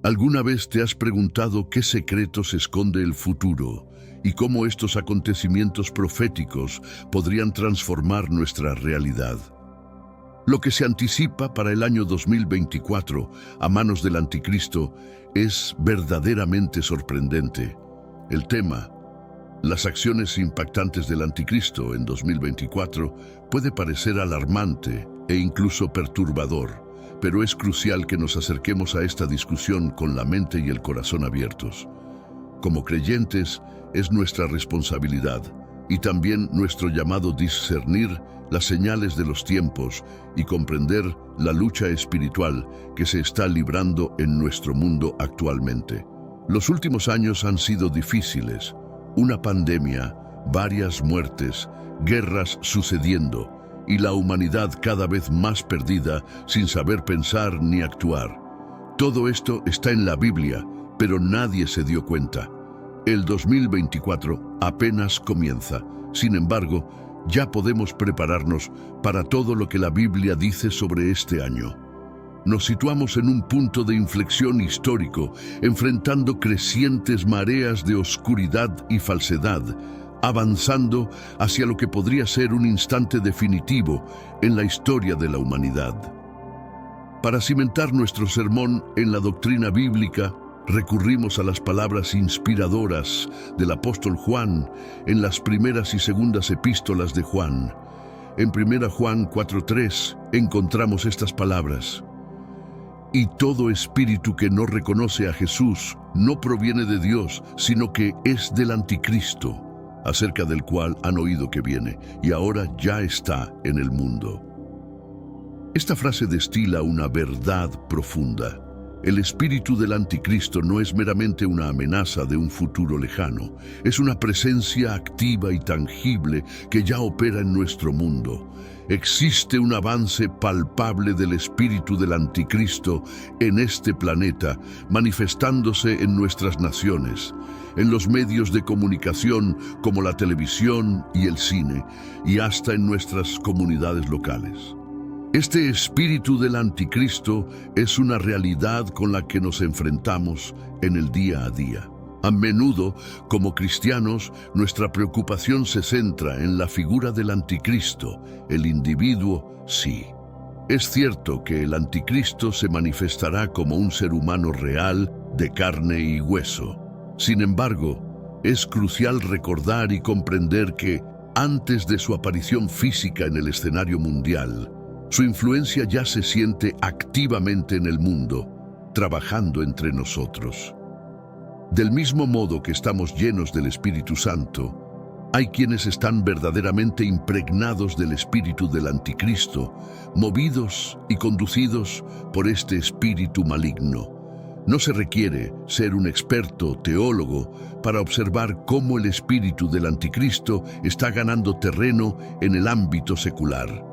¿Alguna vez te has preguntado qué secretos esconde el futuro y cómo estos acontecimientos proféticos podrían transformar nuestra realidad? Lo que se anticipa para el año 2024 a manos del Anticristo es verdaderamente sorprendente. El tema, las acciones impactantes del Anticristo en 2024, puede parecer alarmante e incluso perturbador, pero es crucial que nos acerquemos a esta discusión con la mente y el corazón abiertos. Como creyentes, es nuestra responsabilidad y también nuestro llamado discernir las señales de los tiempos y comprender la lucha espiritual que se está librando en nuestro mundo actualmente. Los últimos años han sido difíciles. Una pandemia, varias muertes, guerras sucediendo y la humanidad cada vez más perdida sin saber pensar ni actuar. Todo esto está en la Biblia, pero nadie se dio cuenta. El 2024 apenas comienza. Sin embargo, ya podemos prepararnos para todo lo que la Biblia dice sobre este año. Nos situamos en un punto de inflexión histórico, enfrentando crecientes mareas de oscuridad y falsedad, avanzando hacia lo que podría ser un instante definitivo en la historia de la humanidad. Para cimentar nuestro sermón en la doctrina bíblica, recurrimos a las palabras inspiradoras del apóstol Juan en las primeras y segundas epístolas de Juan. En 1 Juan 4:3 encontramos estas palabras: «Y todo espíritu que no reconoce a Jesús no proviene de Dios, sino que es del Anticristo, acerca del cual han oído que viene, y ahora ya está en el mundo». Esta frase destila una verdad profunda. El espíritu del Anticristo no es meramente una amenaza de un futuro lejano, es una presencia activa y tangible que ya opera en nuestro mundo. Existe un avance palpable del espíritu del Anticristo en este planeta, manifestándose en nuestras naciones, en los medios de comunicación como la televisión y el cine, y hasta en nuestras comunidades locales. Este espíritu del Anticristo es una realidad con la que nos enfrentamos en el día a día. A menudo, como cristianos, nuestra preocupación se centra en la figura del Anticristo, el individuo, sí. Es cierto que el Anticristo se manifestará como un ser humano real, de carne y hueso. Sin embargo, es crucial recordar y comprender que, antes de su aparición física en el escenario mundial, su influencia ya se siente activamente en el mundo, trabajando entre nosotros. Del mismo modo que estamos llenos del Espíritu Santo, hay quienes están verdaderamente impregnados del espíritu del Anticristo, movidos y conducidos por este espíritu maligno. No se requiere ser un experto teólogo para observar cómo el espíritu del Anticristo está ganando terreno en el ámbito secular.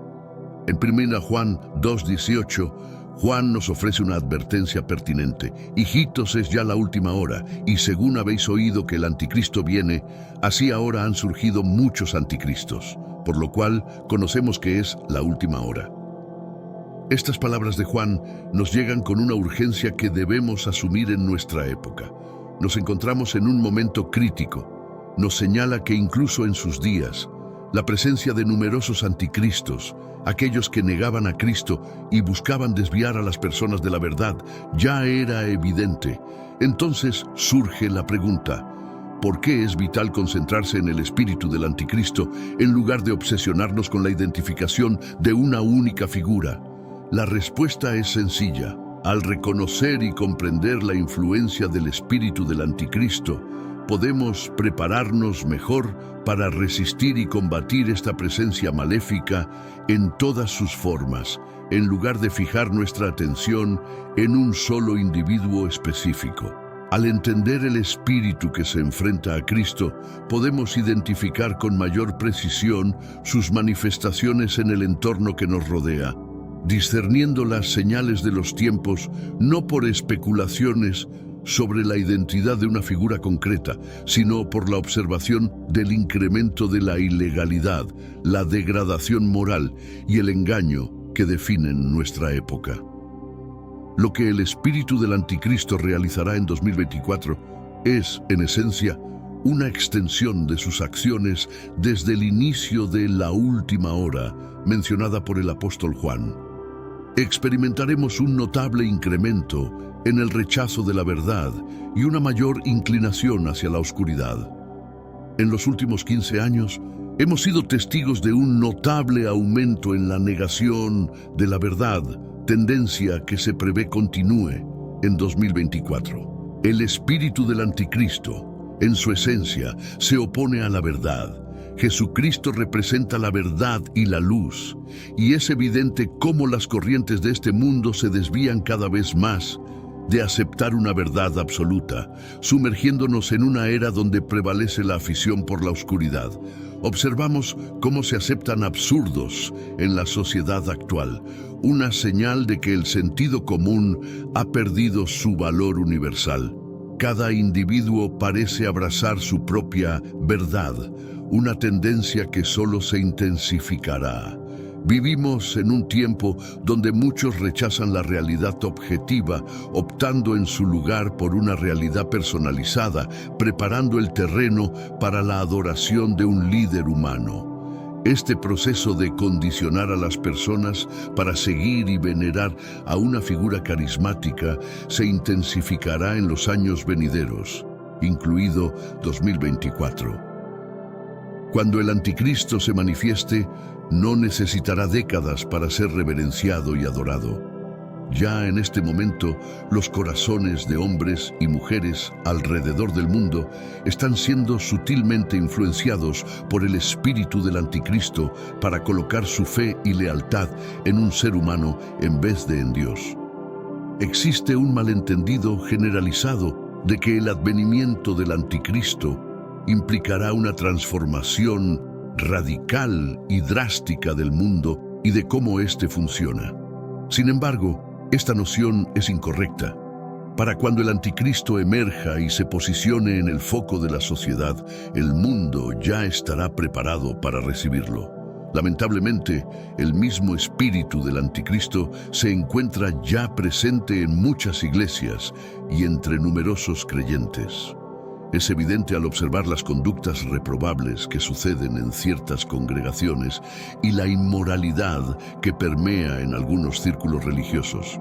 En 1 Juan 2:18, Juan nos ofrece una advertencia pertinente. «Hijitos, es ya la última hora, y según habéis oído que el Anticristo viene, así ahora han surgido muchos anticristos, por lo cual conocemos que es la última hora». Estas palabras de Juan nos llegan con una urgencia que debemos asumir en nuestra época. Nos encontramos en un momento crítico. Nos señala que incluso en sus días, la presencia de numerosos anticristos, aquellos que negaban a Cristo y buscaban desviar a las personas de la verdad, ya era evidente. Entonces surge la pregunta: ¿por qué es vital concentrarse en el espíritu del Anticristo en lugar de obsesionarnos con la identificación de una única figura? La respuesta es sencilla. Al reconocer y comprender la influencia del espíritu del Anticristo, podemos prepararnos mejor para resistir y combatir esta presencia maléfica en todas sus formas, en lugar de fijar nuestra atención en un solo individuo específico. Al entender el espíritu que se enfrenta a Cristo, podemos identificar con mayor precisión sus manifestaciones en el entorno que nos rodea, discerniendo las señales de los tiempos no por especulaciones sobre la identidad de una figura concreta, sino por la observación del incremento de la ilegalidad, la degradación moral y el engaño que definen nuestra época. Lo que el espíritu del anticristo realizará en 2024 es, en esencia, una extensión de sus acciones desde el inicio de la última hora, mencionada por el apóstol Juan. Experimentaremos un notable incremento en el rechazo de la verdad y una mayor inclinación hacia la oscuridad. En los últimos 15 años, hemos sido testigos de un notable aumento en la negación de la verdad, tendencia que se prevé continúe en 2024. El espíritu del anticristo, en su esencia, se opone a la verdad. Jesucristo representa la verdad y la luz, y es evidente cómo las corrientes de este mundo se desvían cada vez más de aceptar una verdad absoluta, sumergiéndonos en una era donde prevalece la afición por la oscuridad. Observamos cómo se aceptan absurdos en la sociedad actual, una señal de que el sentido común ha perdido su valor universal. Cada individuo parece abrazar su propia verdad, una tendencia que solo se intensificará. Vivimos en un tiempo donde muchos rechazan la realidad objetiva, optando en su lugar por una realidad personalizada, preparando el terreno para la adoración de un líder humano. Este proceso de condicionar a las personas para seguir y venerar a una figura carismática se intensificará en los años venideros, incluido 2024. Cuando el anticristo se manifieste, no necesitará décadas para ser reverenciado y adorado. Ya en este momento, los corazones de hombres y mujeres alrededor del mundo están siendo sutilmente influenciados por el espíritu del anticristo para colocar su fe y lealtad en un ser humano en vez de en Dios. Existe un malentendido generalizado de que el advenimiento del anticristo implicará una transformación radical y drástica del mundo y de cómo éste funciona. Sin embargo, esta noción es incorrecta. Para cuando el anticristo emerja y se posicione en el foco de la sociedad, el mundo ya estará preparado para recibirlo. Lamentablemente, el mismo espíritu del anticristo se encuentra ya presente en muchas iglesias y entre numerosos creyentes. Es evidente al observar las conductas reprobables que suceden en ciertas congregaciones y la inmoralidad que permea en algunos círculos religiosos.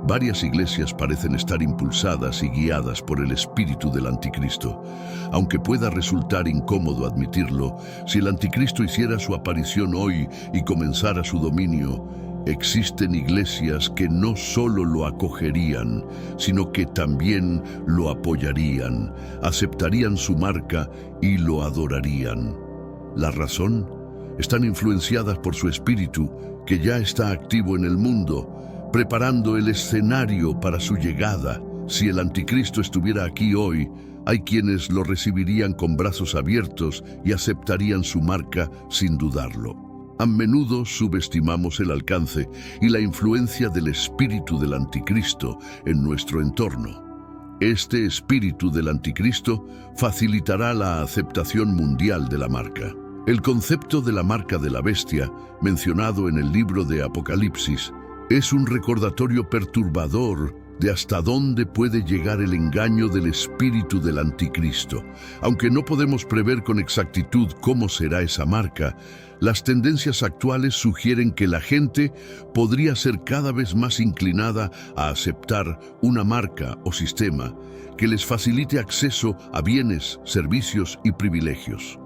Varias iglesias parecen estar impulsadas y guiadas por el espíritu del anticristo. Aunque pueda resultar incómodo admitirlo, si el anticristo hiciera su aparición hoy y comenzara su dominio, existen iglesias que no solo lo acogerían, sino que también lo apoyarían, aceptarían su marca y lo adorarían. ¿La razón? Están influenciadas por su espíritu, que ya está activo en el mundo, preparando el escenario para su llegada. Si el anticristo estuviera aquí hoy, hay quienes lo recibirían con brazos abiertos y aceptarían su marca sin dudarlo. A menudo subestimamos el alcance y la influencia del espíritu del anticristo en nuestro entorno. Este espíritu del anticristo facilitará la aceptación mundial de la marca. El concepto de la marca de la bestia, mencionado en el libro de Apocalipsis, es un recordatorio perturbador de hasta dónde puede llegar el engaño del espíritu del anticristo. Aunque no podemos prever con exactitud cómo será esa marca, las tendencias actuales sugieren que la gente podría ser cada vez más inclinada a aceptar una marca o sistema que les facilite acceso a bienes, servicios y privilegios.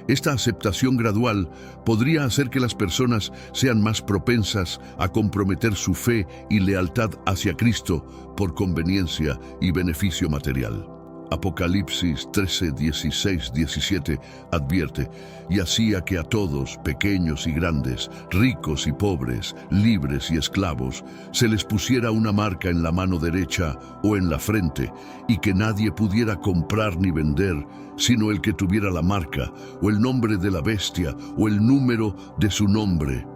Esta aceptación gradual podría hacer que las personas sean más propensas a comprometer su fe y lealtad hacia Cristo por conveniencia y beneficio material. Apocalipsis 13, 16, 17 advierte: y hacía que a todos, pequeños y grandes, ricos y pobres, libres y esclavos, se les pusiera una marca en la mano derecha o en la frente, y que nadie pudiera comprar ni vender, sino el que tuviera la marca, o el nombre de la bestia, o el número de su nombre.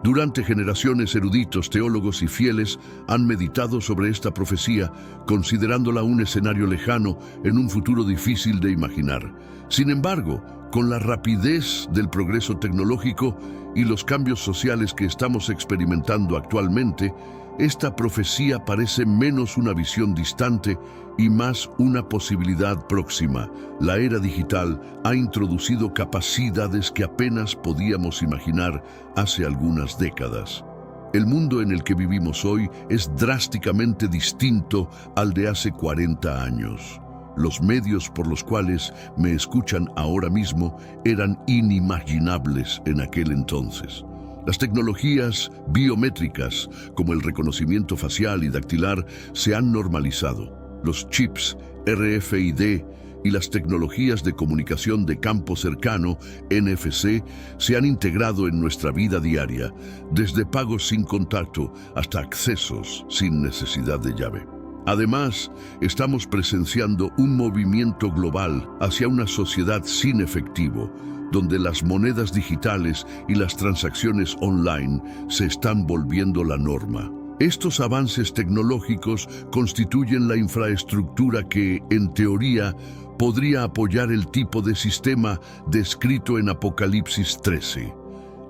Durante generaciones, eruditos, teólogos y fieles han meditado sobre esta profecía, considerándola un escenario lejano en un futuro difícil de imaginar. Sin embargo, con la rapidez del progreso tecnológico y los cambios sociales que estamos experimentando actualmente, esta profecía parece menos una visión distante y más una posibilidad próxima. La era digital ha introducido capacidades que apenas podíamos imaginar hace algunas décadas. El mundo en el que vivimos hoy es drásticamente distinto al de hace 40 años. Los medios por los cuales me escuchan ahora mismo eran inimaginables en aquel entonces. Las tecnologías biométricas, como el reconocimiento facial y dactilar, se han normalizado. Los chips RFID y las tecnologías de comunicación de campo cercano, NFC, se han integrado en nuestra vida diaria, desde pagos sin contacto hasta accesos sin necesidad de llave. Además, estamos presenciando un movimiento global hacia una sociedad sin efectivo, donde las monedas digitales y las transacciones online se están volviendo la norma. Estos avances tecnológicos constituyen la infraestructura que, en teoría, podría apoyar el tipo de sistema descrito en Apocalipsis 13.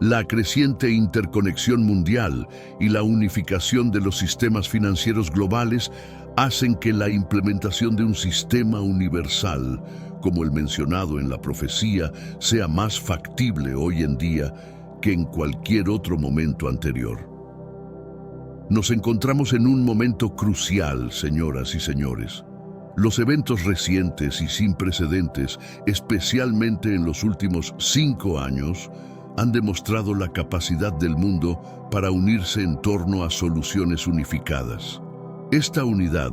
La creciente interconexión mundial y la unificación de los sistemas financieros globales hacen que la implementación de un sistema universal, como el mencionado en la profecía, sea más factible hoy en día que en cualquier otro momento anterior. Nos encontramos en un momento crucial, señoras y señores. Los eventos recientes y sin precedentes, especialmente en los últimos 5 años, han demostrado la capacidad del mundo para unirse en torno a soluciones unificadas. Esta unidad,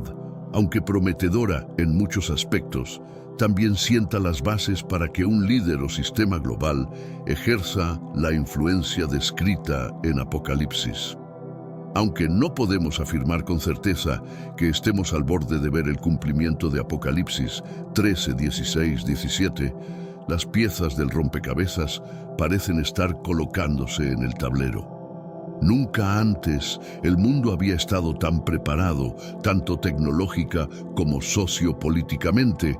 aunque prometedora en muchos aspectos, también sienta las bases para que un líder o sistema global ejerza la influencia descrita en Apocalipsis. Aunque no podemos afirmar con certeza que estemos al borde de ver el cumplimiento de Apocalipsis 13, 16, 17, las piezas del rompecabezas parecen estar colocándose en el tablero. Nunca antes el mundo había estado tan preparado, tanto tecnológica como sociopolíticamente,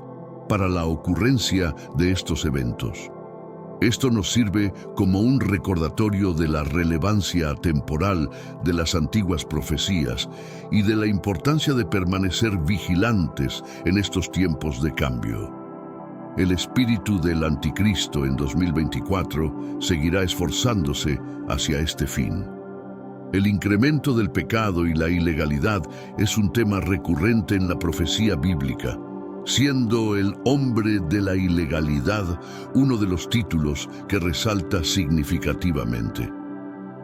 para la ocurrencia de estos eventos. Esto nos sirve como un recordatorio de la relevancia temporal de las antiguas profecías y de la importancia de permanecer vigilantes en estos tiempos de cambio. El espíritu del anticristo en 2024 seguirá esforzándose hacia este fin. El incremento del pecado y la ilegalidad es un tema recurrente en la profecía bíblica, siendo el hombre de la ilegalidad uno de los títulos que resalta significativamente.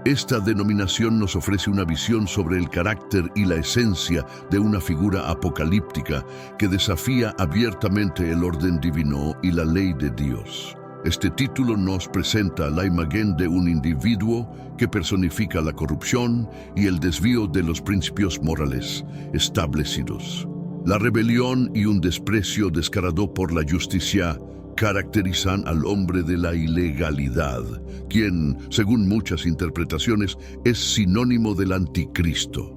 Esta denominación nos ofrece una visión sobre el carácter y la esencia de una figura apocalíptica que desafía abiertamente el orden divino y la ley de Dios. Este título nos presenta la imagen de un individuo que personifica la corrupción y el desvío de los principios morales establecidos. La rebelión y un desprecio descarado por la justicia caracterizan al hombre de la ilegalidad, quien, según muchas interpretaciones, es sinónimo del anticristo.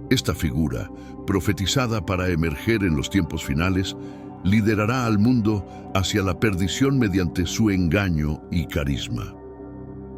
Esta figura, profetizada para emerger en los tiempos finales, liderará al mundo hacia la perdición mediante su engaño y carisma.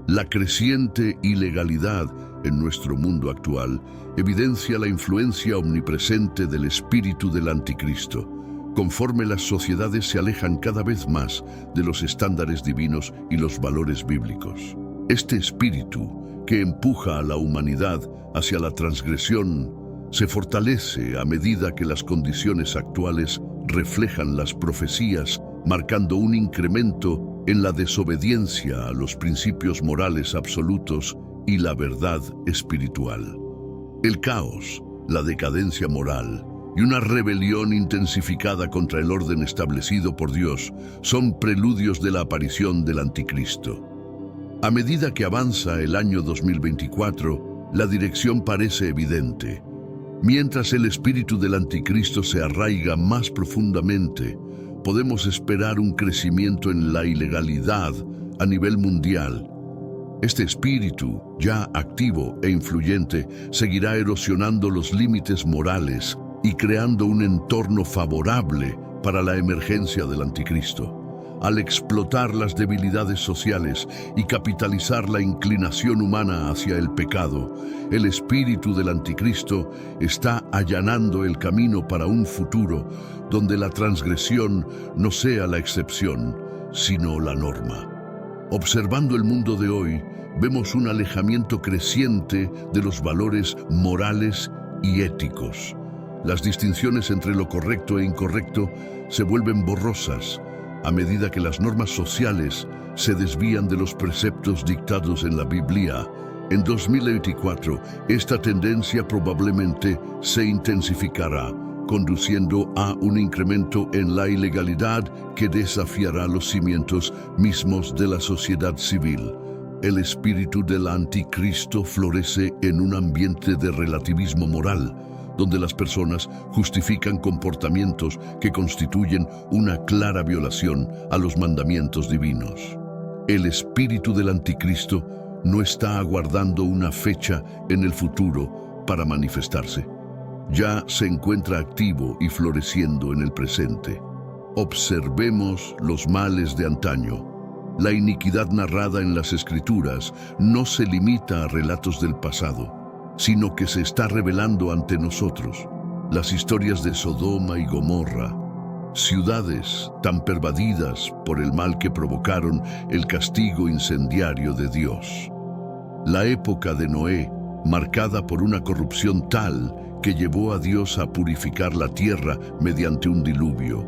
La creciente ilegalidad en nuestro mundo actual evidencia la influencia omnipresente del espíritu del anticristo, conforme las sociedades se alejan cada vez más de los estándares divinos y los valores bíblicos. Este espíritu, que empuja a la humanidad hacia la transgresión, se fortalece a medida que las condiciones actuales reflejan las profecías, marcando un incremento en la desobediencia a los principios morales absolutos y la verdad espiritual. El caos, la decadencia moral y una rebelión intensificada contra el orden establecido por Dios son preludios de la aparición del anticristo. A medida que avanza el año 2024, la dirección parece evidente. Mientras el espíritu del anticristo se arraiga más profundamente, podemos esperar un crecimiento en la ilegalidad a nivel mundial. Este espíritu, ya activo e influyente, seguirá erosionando los límites morales y creando un entorno favorable para la emergencia del anticristo. al explotar las debilidades sociales y capitalizar la inclinación humana hacia el pecado, el espíritu del anticristo está allanando el camino para un futuro donde la transgresión no sea la excepción, sino la norma. Observando el mundo de hoy, vemos un alejamiento creciente de los valores morales y éticos. Las distinciones entre lo correcto e incorrecto se vuelven borrosas a medida que las normas sociales se desvían de los preceptos dictados en la Biblia. En 2024, esta tendencia probablemente se intensificará, conduciendo a un incremento en la ilegalidad que desafiará los cimientos mismos de la sociedad civil. El espíritu del anticristo florece en un ambiente de relativismo moral, donde las personas justifican comportamientos que constituyen una clara violación a los mandamientos divinos. El espíritu del anticristo no está aguardando una fecha en el futuro para manifestarse. Ya se encuentra activo y floreciendo en el presente. Observemos los males de antaño. La iniquidad narrada en las Escrituras no se limita a relatos del pasado, sino que se está revelando ante nosotros. Las historias de Sodoma y Gomorra, ciudades tan pervadidas por el mal que provocaron el castigo incendiario de Dios. La época de Noé, marcada por una corrupción tal que llevó a Dios a purificar la tierra mediante un diluvio.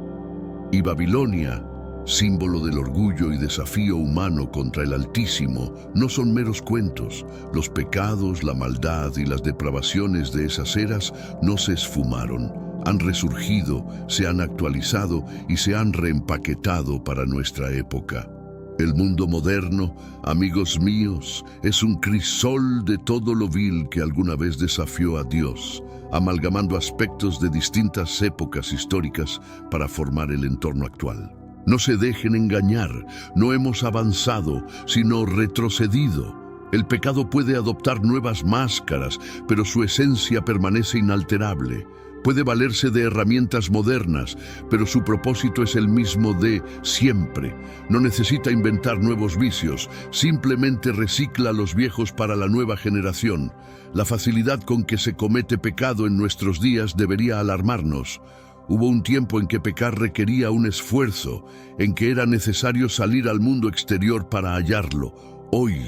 Y Babilonia, símbolo del orgullo y desafío humano contra el Altísimo, no son meros cuentos. Los pecados, la maldad y las depravaciones de esas eras no se esfumaron, han resurgido, se han actualizado y se han reempaquetado para nuestra época. El mundo moderno, amigos míos, es un crisol de todo lo vil que alguna vez desafió a Dios, amalgamando aspectos de distintas épocas históricas para formar el entorno actual. No se dejen engañar, no hemos avanzado, sino retrocedido. El pecado puede adoptar nuevas máscaras, pero su esencia permanece inalterable. Puede valerse de herramientas modernas, pero su propósito es el mismo de siempre. No necesita inventar nuevos vicios, simplemente recicla los viejos para la nueva generación. La facilidad con que se comete pecado en nuestros días debería alarmarnos. Hubo un tiempo en que pecar requería un esfuerzo, en que era necesario salir al mundo exterior para hallarlo. Hoy,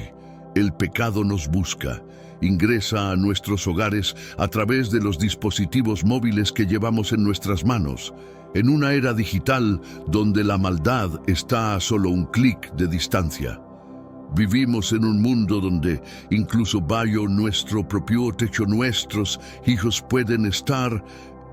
el pecado nos busca. Ingresa a nuestros hogares a través de los dispositivos móviles que llevamos en nuestras manos. En una era digital donde la maldad está a solo un clic de distancia. Vivimos en un mundo donde, incluso bajo nuestro propio techo, nuestros hijos pueden estar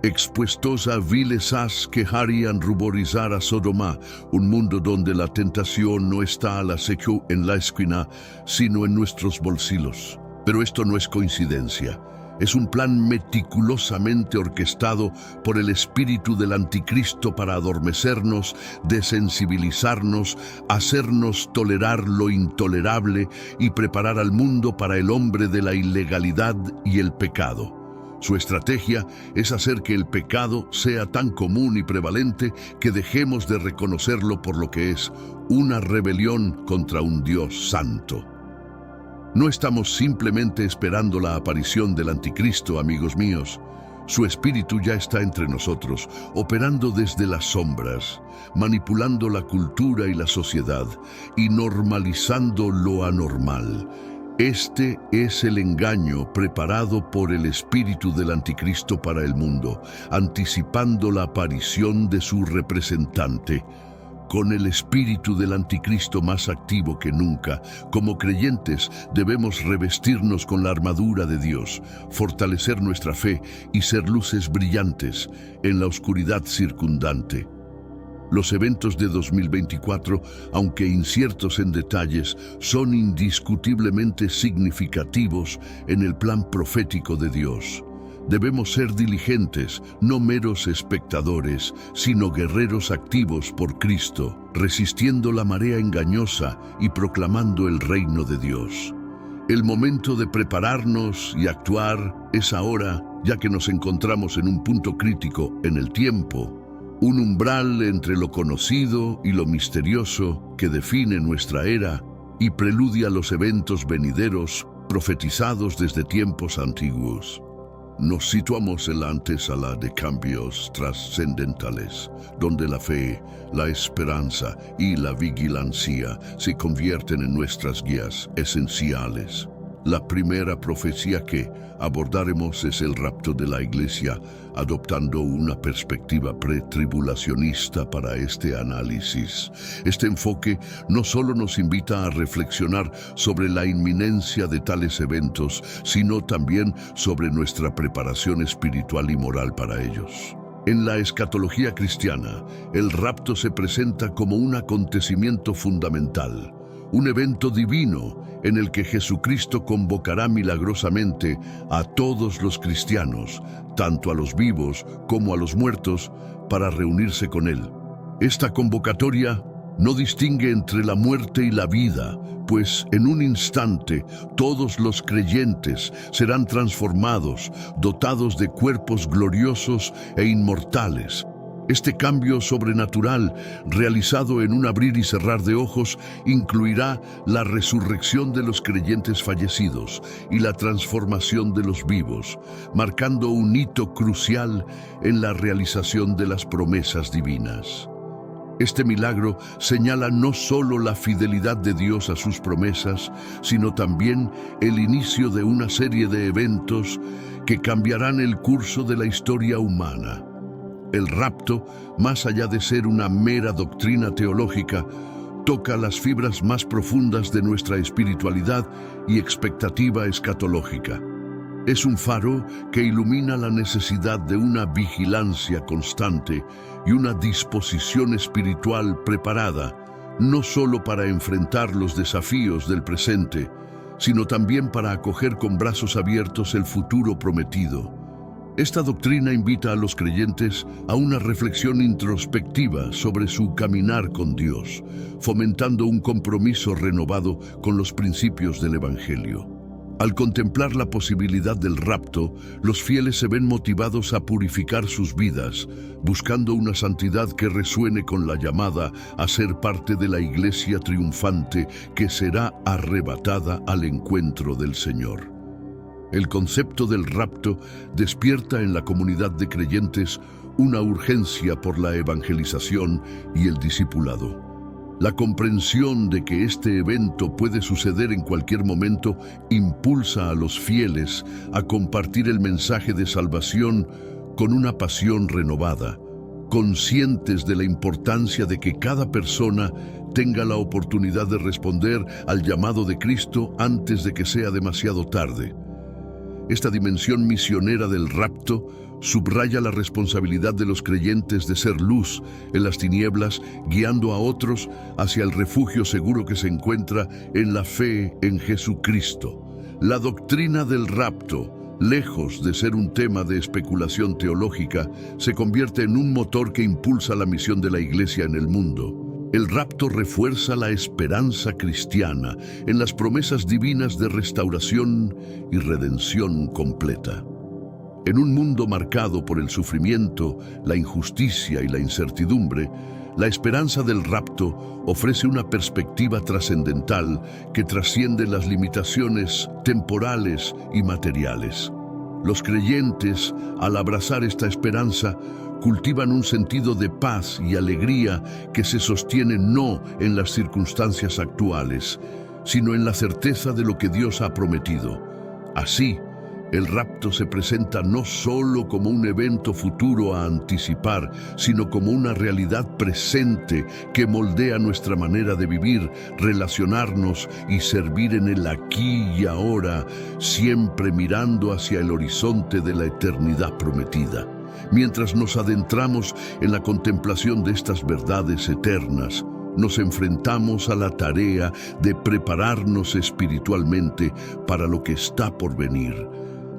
expuestos a viles as que harían ruborizar a Sodoma, un mundo donde la tentación no está al acecho en la esquina, sino en nuestros bolsillos. Pero esto no es coincidencia. Es un plan meticulosamente orquestado por el espíritu del anticristo para adormecernos, desensibilizarnos, hacernos tolerar lo intolerable y preparar al mundo para el hombre de la ilegalidad y el pecado. Su estrategia es hacer que el pecado sea tan común y prevalente que dejemos de reconocerlo por lo que es, una rebelión contra un Dios santo. No estamos simplemente esperando la aparición del anticristo, amigos míos. Su espíritu ya está entre nosotros, operando desde las sombras, manipulando la cultura y la sociedad y normalizando lo anormal. Este es el engaño preparado por el espíritu del anticristo para el mundo, anticipando la aparición de su representante. Con el espíritu del anticristo más activo que nunca, como creyentes debemos revestirnos con la armadura de Dios, fortalecer nuestra fe y ser luces brillantes en la oscuridad circundante. Los eventos de 2024, aunque inciertos en detalles, son indiscutiblemente significativos en el plan profético de Dios. Debemos ser diligentes, no meros espectadores, sino guerreros activos por Cristo, resistiendo la marea engañosa y proclamando el reino de Dios. El momento de prepararnos y actuar es ahora, ya que nos encontramos en un punto crítico en el tiempo. un umbral entre lo conocido y lo misterioso que define nuestra era y preludia los eventos venideros profetizados desde tiempos antiguos. Nos situamos en la antesala de cambios trascendentales, donde la fe, la esperanza y la vigilancia se convierten en nuestras guías esenciales. La primera profecía que abordaremos es el rapto de la Iglesia, adoptando una perspectiva pretribulacionista para este análisis. Este enfoque no solo nos invita a reflexionar sobre la inminencia de tales eventos, sino también sobre nuestra preparación espiritual y moral para ellos. En la escatología cristiana, el rapto se presenta como un acontecimiento fundamental, un evento divino en el que Jesucristo convocará milagrosamente a todos los cristianos, tanto a los vivos como a los muertos, para reunirse con Él. Esta convocatoria no distingue entre la muerte y la vida, pues en un instante todos los creyentes serán transformados, dotados de cuerpos gloriosos e inmortales. Este cambio sobrenatural, realizado en un abrir y cerrar de ojos, incluirá la resurrección de los creyentes fallecidos y la transformación de los vivos, marcando un hito crucial en la realización de las promesas divinas. Este milagro señala no solo la fidelidad de Dios a sus promesas, sino también el inicio de una serie de eventos que cambiarán el curso de la historia humana. El rapto, más allá de ser una mera doctrina teológica, toca las fibras más profundas de nuestra espiritualidad y expectativa escatológica. Es un faro que ilumina la necesidad de una vigilancia constante y una disposición espiritual preparada, no solo para enfrentar los desafíos del presente, sino también para acoger con brazos abiertos el futuro prometido. Esta doctrina invita a los creyentes a una reflexión introspectiva sobre su caminar con Dios, fomentando un compromiso renovado con los principios del Evangelio. Al contemplar la posibilidad del rapto, los fieles se ven motivados a purificar sus vidas, buscando una santidad que resuene con la llamada a ser parte de la Iglesia triunfante que será arrebatada al encuentro del Señor. El concepto del rapto despierta en la comunidad de creyentes una urgencia por la evangelización y el discipulado. La comprensión de que este evento puede suceder en cualquier momento impulsa a los fieles a compartir el mensaje de salvación con una pasión renovada, conscientes de la importancia de que cada persona tenga la oportunidad de responder al llamado de Cristo antes de que sea demasiado tarde. Esta dimensión misionera del rapto subraya la responsabilidad de los creyentes de ser luz en las tinieblas, guiando a otros hacia el refugio seguro que se encuentra en la fe en Jesucristo. La doctrina del rapto, lejos de ser un tema de especulación teológica, se convierte en un motor que impulsa la misión de la Iglesia en el mundo. El rapto refuerza la esperanza cristiana en las promesas divinas de restauración y redención completa. En un mundo marcado por el sufrimiento, la injusticia y la incertidumbre, la esperanza del rapto ofrece una perspectiva trascendental que trasciende las limitaciones temporales y materiales. Los creyentes, al abrazar esta esperanza, cultivan un sentido de paz y alegría que se sostiene no en las circunstancias actuales, sino en la certeza de lo que Dios ha prometido. Así, el rapto se presenta no solo como un evento futuro a anticipar, sino como una realidad presente que moldea nuestra manera de vivir, relacionarnos y servir en el aquí y ahora, siempre mirando hacia el horizonte de la eternidad prometida. Mientras nos adentramos en la contemplación de estas verdades eternas, nos enfrentamos a la tarea de prepararnos espiritualmente para lo que está por venir.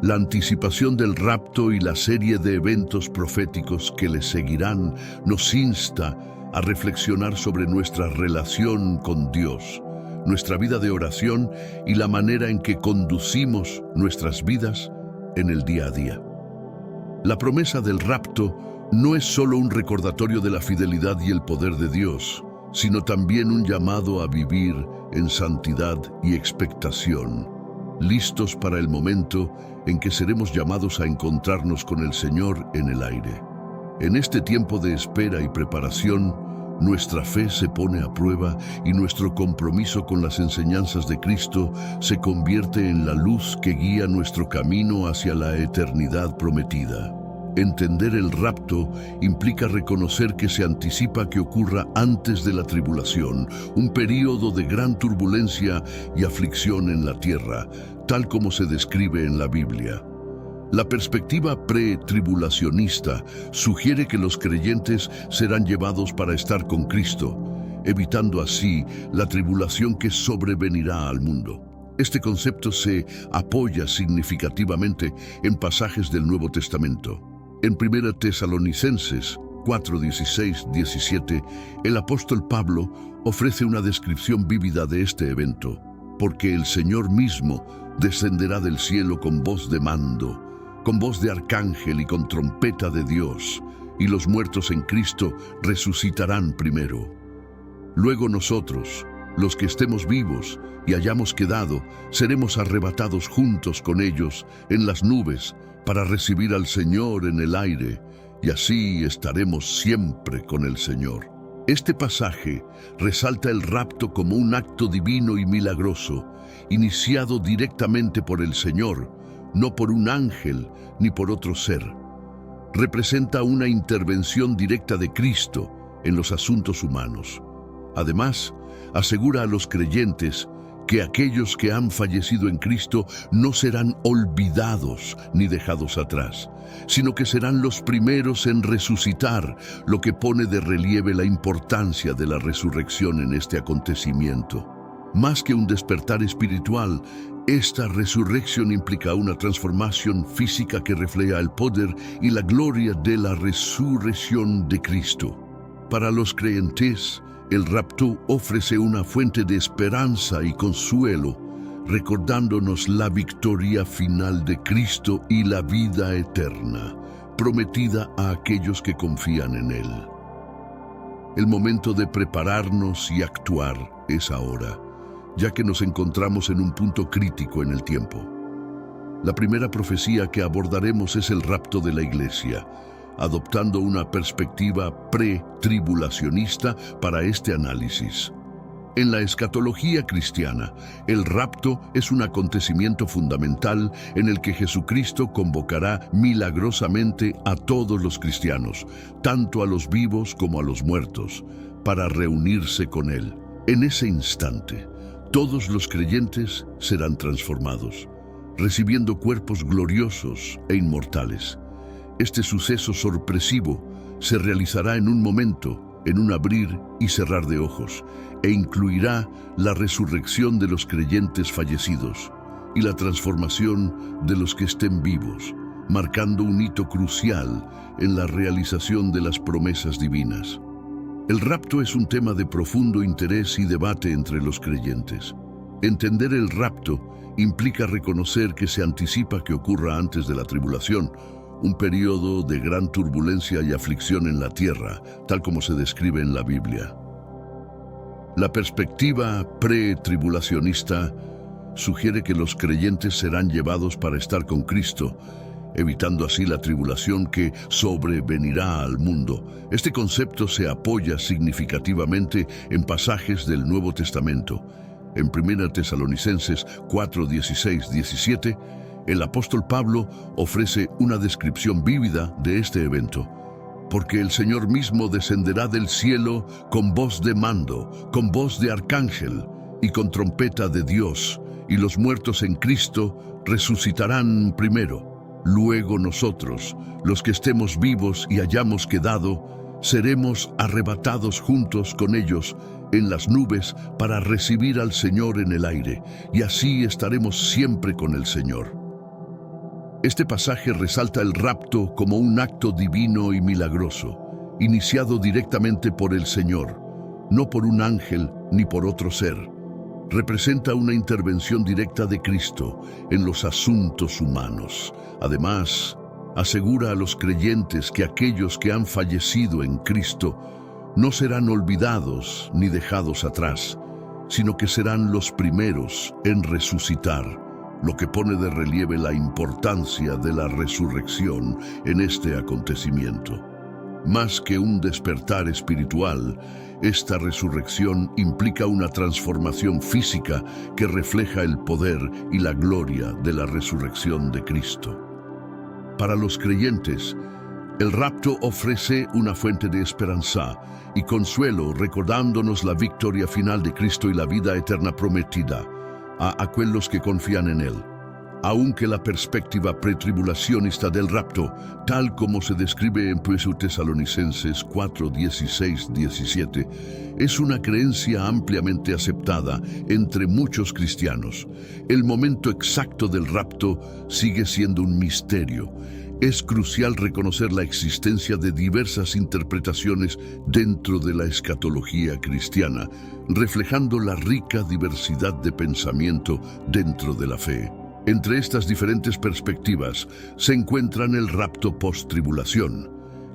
La anticipación del rapto y la serie de eventos proféticos que le seguirán nos insta a reflexionar sobre nuestra relación con Dios, nuestra vida de oración y la manera en que conducimos nuestras vidas en el día a día. La promesa del rapto no es solo un recordatorio de la fidelidad y el poder de Dios, sino también un llamado a vivir en santidad y expectación, listos para el momento en que seremos llamados a encontrarnos con el Señor en el aire. En este tiempo de espera y preparación, nuestra fe se pone a prueba y nuestro compromiso con las enseñanzas de Cristo se convierte en la luz que guía nuestro camino hacia la eternidad prometida. Entender el rapto implica reconocer que se anticipa que ocurra antes de la tribulación, un período de gran turbulencia y aflicción en la tierra, tal como se describe en la Biblia. La perspectiva pre-tribulacionista sugiere que los creyentes serán llevados para estar con Cristo, evitando así la tribulación que sobrevenirá al mundo. Este concepto se apoya significativamente en pasajes del Nuevo Testamento. En 1 Tesalonicenses 4, 16, 17, el apóstol Pablo ofrece una descripción vívida de este evento, porque el Señor mismo descenderá del cielo con voz de mando, con voz de arcángel y con trompeta de Dios, y los muertos en Cristo resucitarán primero. Luego nosotros, los que estemos vivos y hayamos quedado, seremos arrebatados juntos con ellos en las nubes para recibir al Señor en el aire, y así estaremos siempre con el Señor. Este pasaje resalta el rapto como un acto divino y milagroso, iniciado directamente por el Señor, no por un ángel ni por otro ser. Representa una intervención directa de Cristo en los asuntos humanos. Además, asegura a los creyentes que aquellos que han fallecido en Cristo no serán olvidados ni dejados atrás, sino que serán los primeros en resucitar, lo que pone de relieve la importancia de la resurrección en este acontecimiento. Más que un despertar espiritual, esta resurrección implica una transformación física que refleja el poder y la gloria de la resurrección de Cristo. Para los creyentes, el rapto ofrece una fuente de esperanza y consuelo, recordándonos la victoria final de Cristo y la vida eterna, prometida a aquellos que confían en Él. El momento de prepararnos y actuar es ahora, ya que nos encontramos en un punto crítico en el tiempo. La primera profecía que abordaremos es el rapto de la iglesia, adoptando una perspectiva pre-tribulacionista para este análisis. En la escatología cristiana, el rapto es un acontecimiento fundamental en el que Jesucristo convocará milagrosamente a todos los cristianos, tanto a los vivos como a los muertos, para reunirse con Él. En ese instante, todos los creyentes serán transformados, recibiendo cuerpos gloriosos e inmortales. Este suceso sorpresivo se realizará en un momento, en un abrir y cerrar de ojos, e incluirá la resurrección de los creyentes fallecidos y la transformación de los que estén vivos, marcando un hito crucial en la realización de las promesas divinas. El rapto es un tema de profundo interés y debate entre los creyentes. Entender el rapto implica reconocer que se anticipa que ocurra antes de la tribulación, un periodo de gran turbulencia y aflicción en la tierra, tal como se describe en la Biblia. La perspectiva pre-tribulacionista sugiere que los creyentes serán llevados para estar con Cristo, evitando así la tribulación que sobrevenirá al mundo. Este concepto se apoya significativamente en pasajes del Nuevo Testamento. En 1 Tesalonicenses 4, 16, 17, el apóstol Pablo ofrece una descripción vívida de este evento. Porque el Señor mismo descenderá del cielo con voz de mando, con voz de arcángel y con trompeta de Dios, y los muertos en Cristo resucitarán primero. Luego nosotros, los que estemos vivos y hayamos quedado, seremos arrebatados juntos con ellos en las nubes para recibir al Señor en el aire, y así estaremos siempre con el Señor. Este pasaje resalta el rapto como un acto divino y milagroso, iniciado directamente por el Señor, no por un ángel ni por otro ser. Representa una intervención directa de Cristo en los asuntos humanos. Además, asegura a los creyentes que aquellos que han fallecido en Cristo no serán olvidados ni dejados atrás, sino que serán los primeros en resucitar, lo que pone de relieve la importancia de la resurrección en este acontecimiento. Más que un despertar espiritual, esta resurrección implica una transformación física que refleja el poder y la gloria de la resurrección de Cristo. Para los creyentes, el rapto ofrece una fuente de esperanza y consuelo, recordándonos la victoria final de Cristo y la vida eterna prometida a aquellos que confían en Él. Aunque la perspectiva pretribulacionista del rapto, tal como se describe en 1 Tesalonicenses 4, 16, 17, es una creencia ampliamente aceptada entre muchos cristianos, el momento exacto del rapto sigue siendo un misterio. Es crucial reconocer la existencia de diversas interpretaciones dentro de la escatología cristiana, reflejando la rica diversidad de pensamiento dentro de la fe. Entre estas diferentes perspectivas se encuentran el rapto post-tribulación,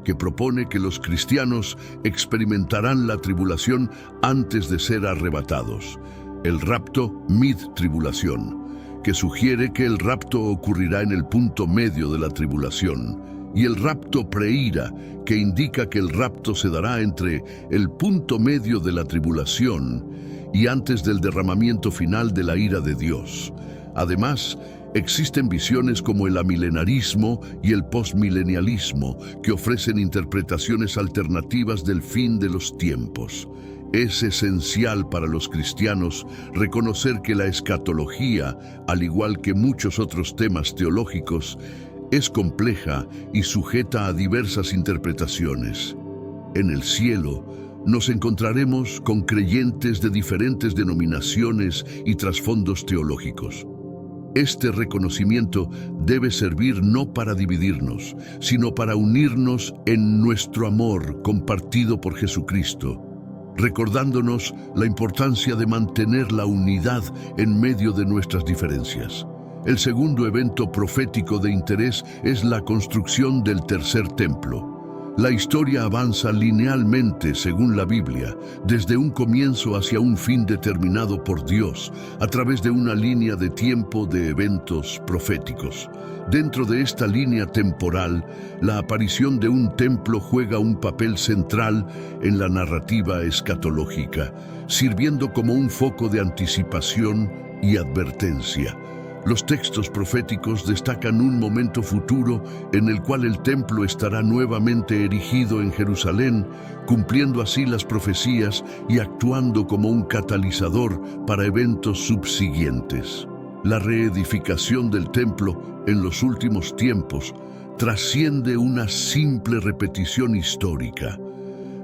que propone que los cristianos experimentarán la tribulación antes de ser arrebatados. El rapto mid-tribulación, que sugiere que el rapto ocurrirá en el punto medio de la tribulación, y el rapto preira, que indica que el rapto se dará entre el punto medio de la tribulación y antes del derramamiento final de la ira de Dios. Además, existen visiones como el amilenarismo y el postmilenialismo que ofrecen interpretaciones alternativas del fin de los tiempos. Es esencial para los cristianos reconocer que la escatología, al igual que muchos otros temas teológicos, es compleja y sujeta a diversas interpretaciones. En el cielo, nos encontraremos con creyentes de diferentes denominaciones y trasfondos teológicos. Este reconocimiento debe servir no para dividirnos, sino para unirnos en nuestro amor compartido por Jesucristo, recordándonos la importancia de mantener la unidad en medio de nuestras diferencias. El segundo evento profético de interés es la construcción del tercer templo. La historia avanza linealmente según la Biblia, desde un comienzo hacia un fin determinado por Dios, a través de una línea de tiempo de eventos proféticos. Dentro de esta línea temporal, la aparición de un templo juega un papel central en la narrativa escatológica, sirviendo como un foco de anticipación y advertencia. Los textos proféticos destacan un momento futuro en el cual el templo estará nuevamente erigido en Jerusalén, cumpliendo así las profecías y actuando como un catalizador para eventos subsiguientes. La reedificación del templo en los últimos tiempos trasciende una simple repetición histórica.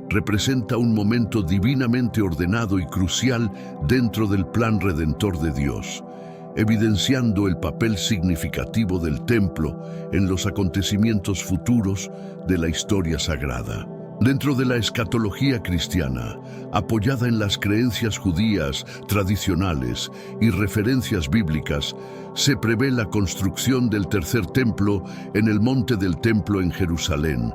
Representa un momento divinamente ordenado y crucial dentro del plan redentor de Dios, evidenciando el papel significativo del templo en los acontecimientos futuros de la historia sagrada. Dentro de la escatología cristiana, apoyada en las creencias judías tradicionales y referencias bíblicas, se prevé la construcción del tercer templo en el monte del templo en Jerusalén,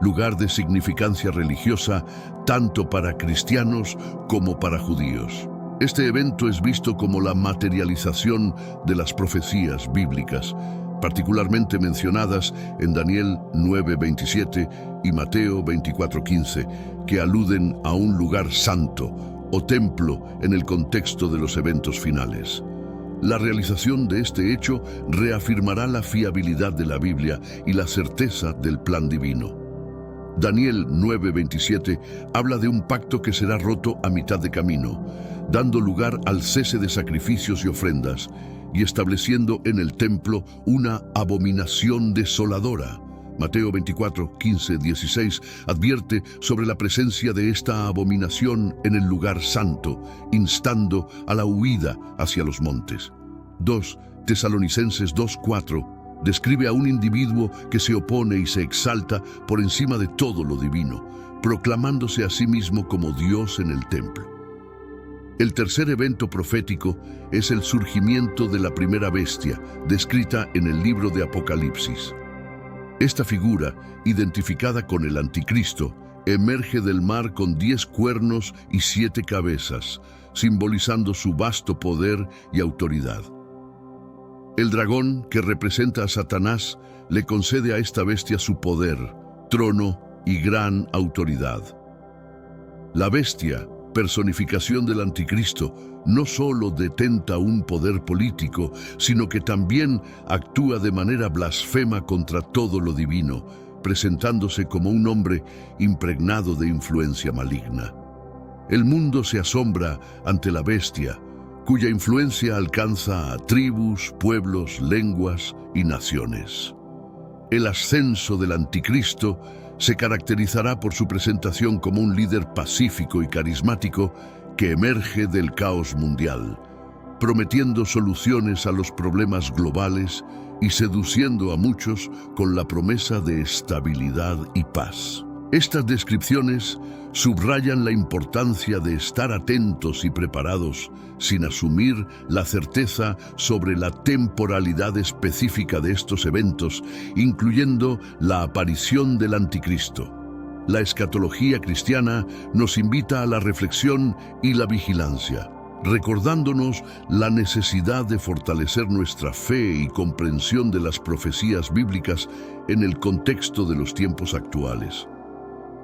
lugar de significancia religiosa tanto para cristianos como para judíos. Este evento es visto como la materialización de las profecías bíblicas, particularmente mencionadas en Daniel 9:27 y Mateo 24:15, que aluden a un lugar santo o templo en el contexto de los eventos finales. La realización de este hecho reafirmará la fiabilidad de la Biblia y la certeza del plan divino. Daniel 9:27 habla de un pacto que será roto a mitad de camino, dando lugar al cese de sacrificios y ofrendas, y estableciendo en el templo una abominación desoladora. Mateo 24, 15, 16 advierte sobre la presencia de esta abominación en el lugar santo, instando a la huida hacia los montes. 2 Tesalonicenses 2:4 describe a un individuo que se opone y se exalta por encima de todo lo divino, proclamándose a sí mismo como Dios en el templo. El tercer evento profético es el surgimiento de la primera bestia, descrita en el libro de Apocalipsis. Esta figura, identificada con el Anticristo, emerge del mar con 10 cuernos y 7 cabezas, simbolizando su vasto poder y autoridad. El dragón, que representa a Satanás, le concede a esta bestia su poder, trono y gran autoridad. La bestia, personificación del Anticristo, no solo detenta un poder político, sino que también actúa de manera blasfema contra todo lo divino, presentándose como un hombre impregnado de influencia maligna. El mundo se asombra ante la bestia, cuya influencia alcanza a tribus, pueblos, lenguas y naciones. El ascenso del Anticristo se caracterizará por su presentación como un líder pacífico y carismático que emerge del caos mundial, prometiendo soluciones a los problemas globales y seduciendo a muchos con la promesa de estabilidad y paz. Estas descripciones subrayan la importancia de estar atentos y preparados sin asumir la certeza sobre la temporalidad específica de estos eventos, incluyendo la aparición del Anticristo. La escatología cristiana nos invita a la reflexión y la vigilancia, recordándonos la necesidad de fortalecer nuestra fe y comprensión de las profecías bíblicas en el contexto de los tiempos actuales.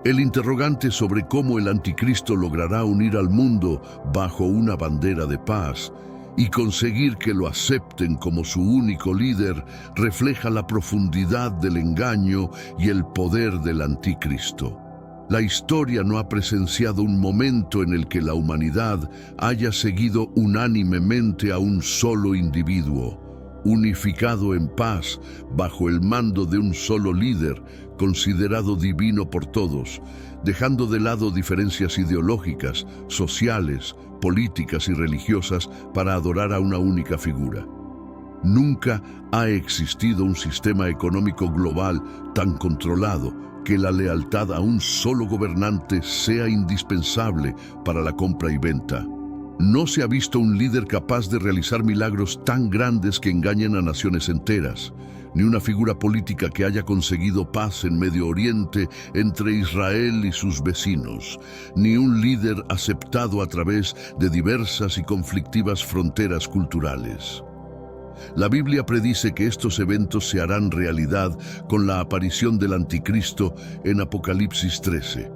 El interrogante sobre cómo el Anticristo logrará unir al mundo bajo una bandera de paz y conseguir que lo acepten como su único líder refleja la profundidad del engaño y el poder del Anticristo. La historia no ha presenciado un momento en el que la humanidad haya seguido unánimemente a un solo individuo, unificado en paz bajo el mando de un solo líder, considerado divino por todos, dejando de lado diferencias ideológicas, sociales, políticas y religiosas para adorar a una única figura. Nunca ha existido un sistema económico global tan controlado que la lealtad a un solo gobernante sea indispensable para la compra y venta. No se ha visto un líder capaz de realizar milagros tan grandes que engañen a naciones enteras, ni una figura política que haya conseguido paz en Medio Oriente entre Israel y sus vecinos, ni un líder aceptado a través de diversas y conflictivas fronteras culturales. La Biblia predice que estos eventos se harán realidad con la aparición del Anticristo en Apocalipsis 13.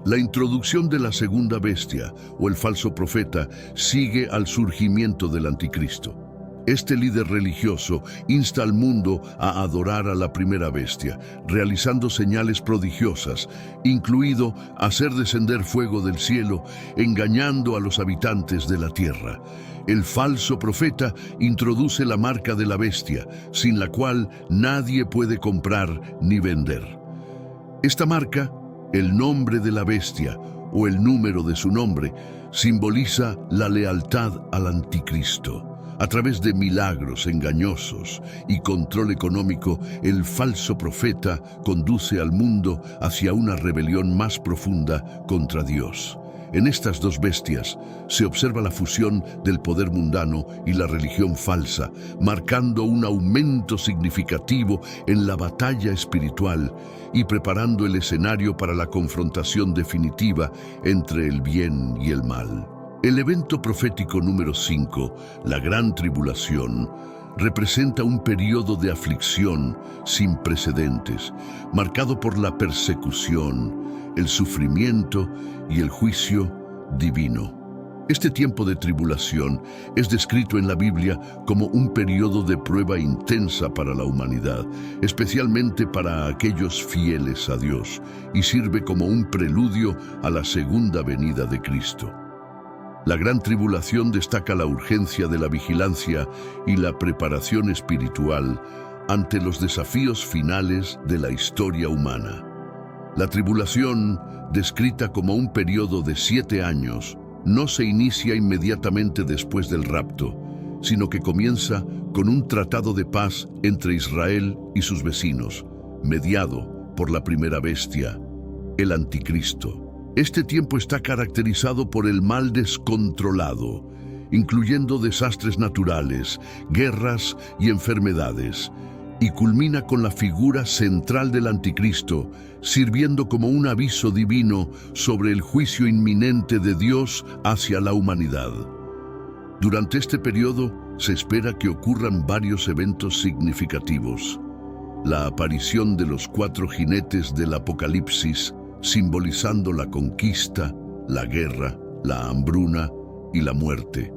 La introducción de la segunda bestia, o el falso profeta, sigue al surgimiento del Anticristo. Este líder religioso insta al mundo a adorar a la primera bestia, realizando señales prodigiosas, incluido hacer descender fuego del cielo, engañando a los habitantes de la tierra. El falso profeta introduce la marca de la bestia, sin la cual nadie puede comprar ni vender. Esta marca, el nombre de la bestia o el número de su nombre, simboliza la lealtad al Anticristo. A través de milagros engañosos y control económico, el falso profeta conduce al mundo hacia una rebelión más profunda contra Dios. En estas dos bestias se observa la fusión del poder mundano y la religión falsa, marcando un aumento significativo en la batalla espiritual y preparando el escenario para la confrontación definitiva entre el bien y el mal. El evento profético número 5, la Gran Tribulación, representa un periodo de aflicción sin precedentes, marcado por la persecución, el sufrimiento y el juicio divino. Este tiempo de tribulación es descrito en la Biblia como un periodo de prueba intensa para la humanidad, especialmente para aquellos fieles a Dios, y sirve como un preludio a la segunda venida de Cristo. La Gran Tribulación destaca la urgencia de la vigilancia y la preparación espiritual ante los desafíos finales de la historia humana. La tribulación, descrita como un periodo de 7 años, no se inicia inmediatamente después del rapto, sino que comienza con un tratado de paz entre Israel y sus vecinos, mediado por la primera bestia, el Anticristo. Este tiempo está caracterizado por el mal descontrolado, incluyendo desastres naturales, guerras y enfermedades, y culmina con la figura central del anticristo, sirviendo como un aviso divino sobre el juicio inminente de Dios hacia la humanidad. Durante este periodo se espera que ocurran varios eventos significativos. La aparición de los 4 jinetes del Apocalipsis, simbolizando la conquista, la guerra, la hambruna y la muerte.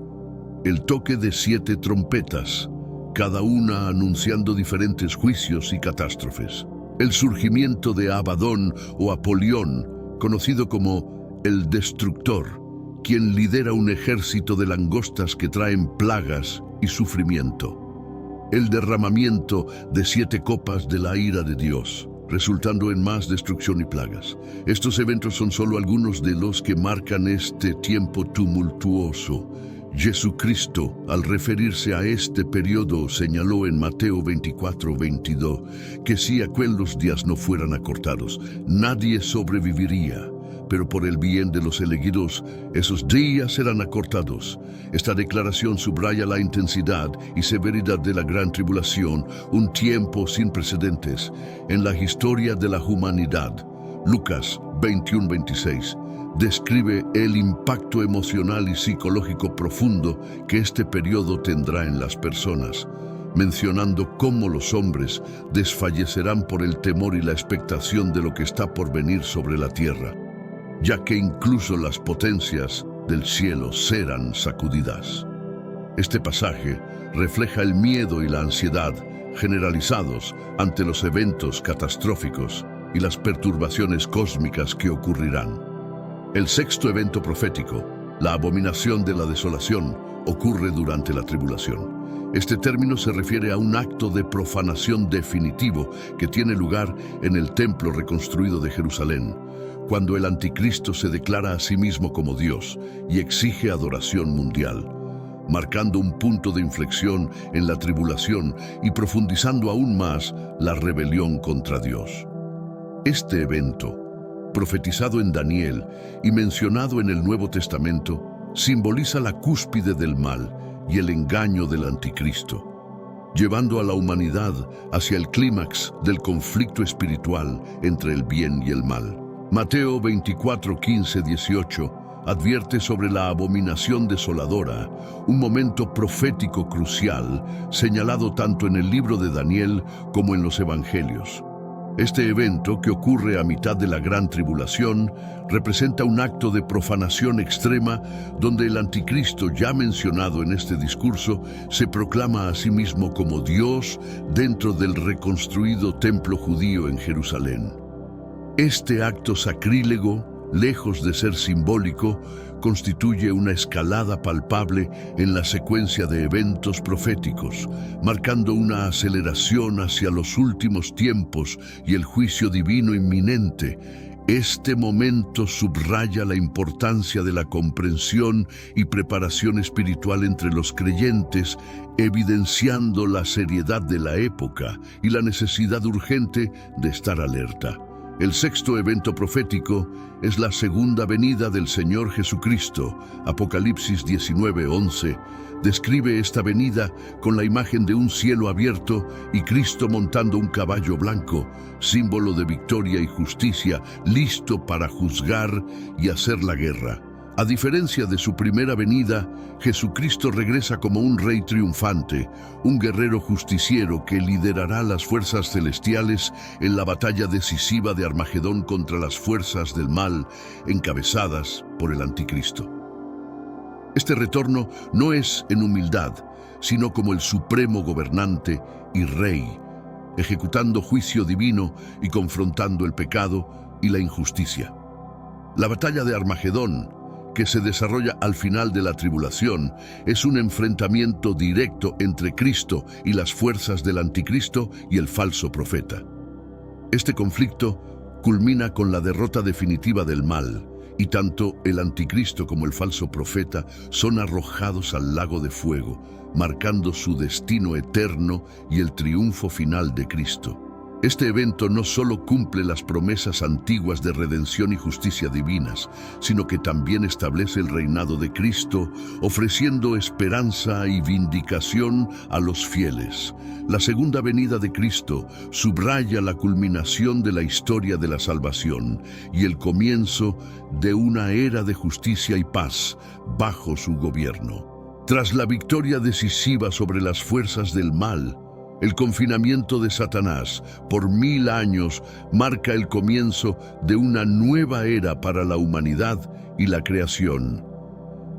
El toque de 7 trompetas, cada una anunciando diferentes juicios y catástrofes. El surgimiento de Abadón o Apolión, conocido como el Destructor, quien lidera un ejército de langostas que traen plagas y sufrimiento. El derramamiento de 7 copas de la ira de Dios, resultando en más destrucción y plagas. Estos eventos son solo algunos de los que marcan este tiempo tumultuoso. Jesucristo, al referirse a este periodo, señaló en Mateo 24:22 que si aquellos días no fueran acortados, nadie sobreviviría. Pero por el bien de los elegidos, esos días serán acortados. Esta declaración subraya la intensidad y severidad de la gran tribulación, un tiempo sin precedentes en la historia de la humanidad. Lucas 21:26 describe el impacto emocional y psicológico profundo que este periodo tendrá en las personas, mencionando cómo los hombres desfallecerán por el temor y la expectación de lo que está por venir sobre la tierra, ya que incluso las potencias del cielo serán sacudidas. Este pasaje refleja el miedo y la ansiedad generalizados ante los eventos catastróficos y las perturbaciones cósmicas que ocurrirán. El 6º evento profético, la abominación de la desolación, ocurre durante la tribulación. Este término se refiere a un acto de profanación definitivo que tiene lugar en el templo reconstruido de Jerusalén, cuando el anticristo se declara a sí mismo como Dios y exige adoración mundial, marcando un punto de inflexión en la tribulación y profundizando aún más la rebelión contra Dios. Este evento, profetizado en Daniel y mencionado en el Nuevo Testamento, simboliza la cúspide del mal y el engaño del anticristo, llevando a la humanidad hacia el clímax del conflicto espiritual entre el bien y el mal. Mateo 24:15-18 advierte sobre la abominación desoladora, un momento profético crucial señalado tanto en el libro de Daniel como en los evangelios. Este evento, que ocurre a mitad de la gran tribulación, representa un acto de profanación extrema donde el anticristo, ya mencionado en este discurso, se proclama a sí mismo como Dios dentro del reconstruido templo judío en Jerusalén. Este acto sacrílego, lejos de ser simbólico, constituye una escalada palpable en la secuencia de eventos proféticos, marcando una aceleración hacia los últimos tiempos y el juicio divino inminente. Este momento subraya la importancia de la comprensión y preparación espiritual entre los creyentes, evidenciando la seriedad de la época y la necesidad urgente de estar alerta. El 6º evento profético es la segunda venida del Señor Jesucristo. Apocalipsis 19:11 describe esta venida con la imagen de un cielo abierto y Cristo montando un caballo blanco, símbolo de victoria y justicia, listo para juzgar y hacer la guerra. A diferencia de su primera venida, Jesucristo regresa como un rey triunfante, un guerrero justiciero que liderará las fuerzas celestiales en la batalla decisiva de Armagedón contra las fuerzas del mal, encabezadas por el anticristo. Este retorno no es en humildad, sino como el supremo gobernante y rey, ejecutando juicio divino y confrontando el pecado y la injusticia. La batalla de Armagedón, que se desarrolla al final de la tribulación, es un enfrentamiento directo entre Cristo y las fuerzas del anticristo y el falso profeta. Este conflicto culmina con la derrota definitiva del mal, y tanto el anticristo como el falso profeta son arrojados al lago de fuego, marcando su destino eterno y el triunfo final de Cristo. Este evento no solo cumple las promesas antiguas de redención y justicia divinas, sino que también establece el reinado de Cristo, ofreciendo esperanza y vindicación a los fieles. La segunda venida de Cristo subraya la culminación de la historia de la salvación y el comienzo de una era de justicia y paz bajo su gobierno. Tras la victoria decisiva sobre las fuerzas del mal, el confinamiento de Satanás por 1000 años marca el comienzo de una nueva era para la humanidad y la creación.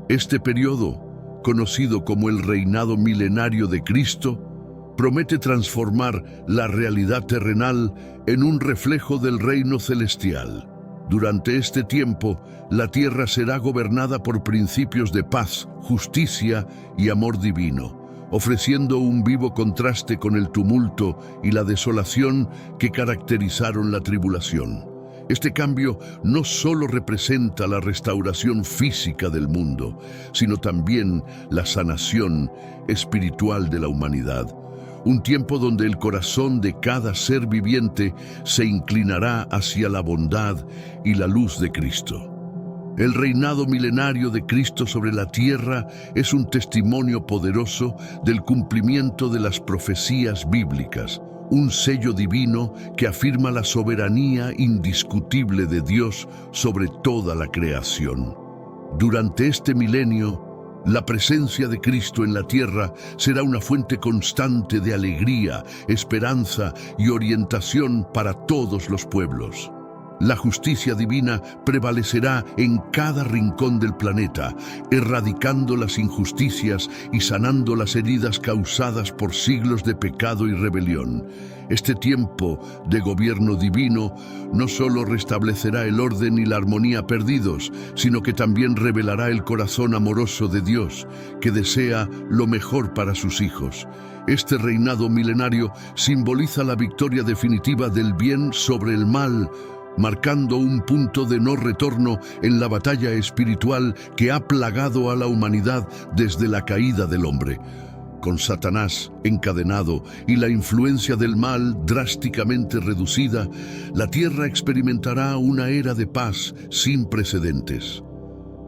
Este periodo, conocido como el reinado milenario de Cristo, promete transformar la realidad terrenal en un reflejo del reino celestial. Durante este tiempo, la tierra será gobernada por principios de paz, justicia y amor divino, ofreciendo un vivo contraste con el tumulto y la desolación que caracterizaron la tribulación. Este cambio no solo representa la restauración física del mundo, sino también la sanación espiritual de la humanidad. Un tiempo donde el corazón de cada ser viviente se inclinará hacia la bondad y la luz de Cristo. El reinado milenario de Cristo sobre la tierra es un testimonio poderoso del cumplimiento de las profecías bíblicas, un sello divino que afirma la soberanía indiscutible de Dios sobre toda la creación. Durante este milenio, la presencia de Cristo en la tierra será una fuente constante de alegría, esperanza y orientación para todos los pueblos. La justicia divina prevalecerá en cada rincón del planeta, erradicando las injusticias y sanando las heridas causadas por siglos de pecado y rebelión. Este tiempo de gobierno divino no solo restablecerá el orden y la armonía perdidos, sino que también revelará el corazón amoroso de Dios, que desea lo mejor para sus hijos. Este reinado milenario simboliza la victoria definitiva del bien sobre el mal, marcando un punto de no retorno en la batalla espiritual que ha plagado a la humanidad desde la caída del hombre. Con Satanás encadenado y la influencia del mal drásticamente reducida, la tierra experimentará una era de paz sin precedentes.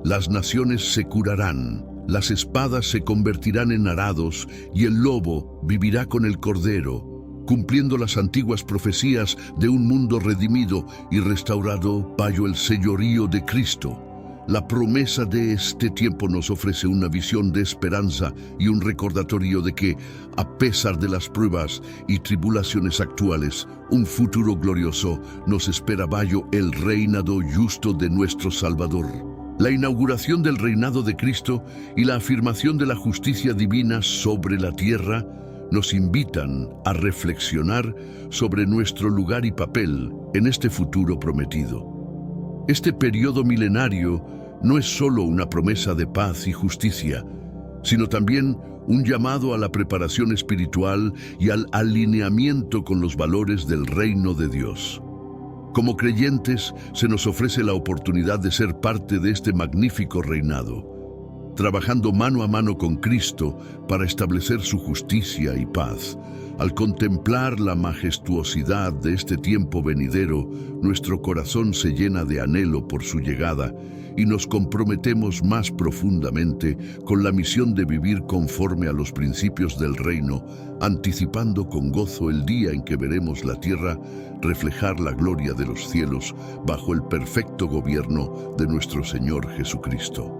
Las naciones se curarán, las espadas se convertirán en arados y el lobo vivirá con el cordero, cumpliendo las antiguas profecías de un mundo redimido y restaurado bajo el señorío de Cristo. La promesa de este tiempo nos ofrece una visión de esperanza y un recordatorio de que, a pesar de las pruebas y tribulaciones actuales, un futuro glorioso nos espera bajo el reinado justo de nuestro Salvador. La inauguración del reinado de Cristo y la afirmación de la justicia divina sobre la tierra nos invitan a reflexionar sobre nuestro lugar y papel en este futuro prometido. Este periodo milenario no es solo una promesa de paz y justicia, sino también un llamado a la preparación espiritual y al alineamiento con los valores del reino de Dios. Como creyentes, se nos ofrece la oportunidad de ser parte de este magnífico reinado, trabajando mano a mano con Cristo para establecer su justicia y paz. Al contemplar la majestuosidad de este tiempo venidero, nuestro corazón se llena de anhelo por su llegada y nos comprometemos más profundamente con la misión de vivir conforme a los principios del reino, anticipando con gozo el día en que veremos la tierra reflejar la gloria de los cielos bajo el perfecto gobierno de nuestro Señor Jesucristo.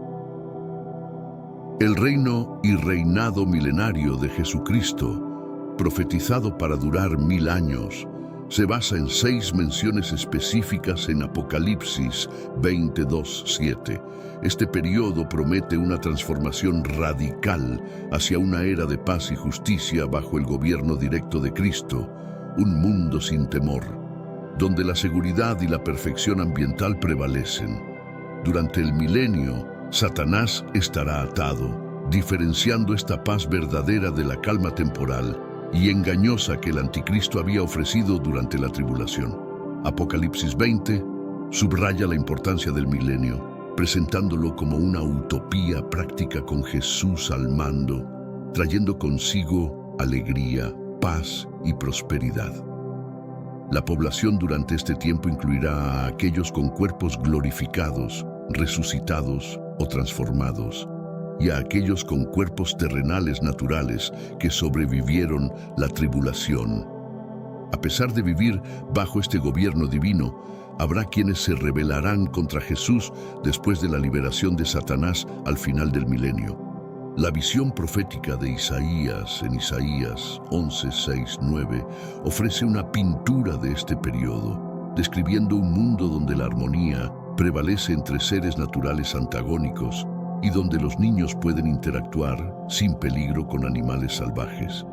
El reino y reinado milenario de Jesucristo, profetizado para durar 1000 años, se basa en 6 menciones específicas en Apocalipsis 22:7. Este periodo promete una transformación radical hacia una era de paz y justicia bajo el gobierno directo de Cristo, un mundo sin temor, donde la seguridad y la perfección ambiental prevalecen. Durante el milenio, Satanás estará atado, diferenciando esta paz verdadera de la calma temporal y engañosa que el anticristo había ofrecido durante la tribulación. Apocalipsis 20 subraya la importancia del milenio, presentándolo como una utopía práctica con Jesús al mando, trayendo consigo alegría, paz y prosperidad. La población durante este tiempo incluirá a aquellos con cuerpos glorificados, resucitados o transformados, y a aquellos con cuerpos terrenales naturales que sobrevivieron la tribulación. A pesar de vivir bajo este gobierno divino, habrá quienes se rebelarán contra Jesús después de la liberación de Satanás al final del milenio. La visión profética de Isaías en Isaías 11, 6, 9 ofrece una pintura de este periodo, describiendo un mundo donde la armonía prevalece entre seres naturales antagónicos y donde los niños pueden interactuar sin peligro con animales salvajes.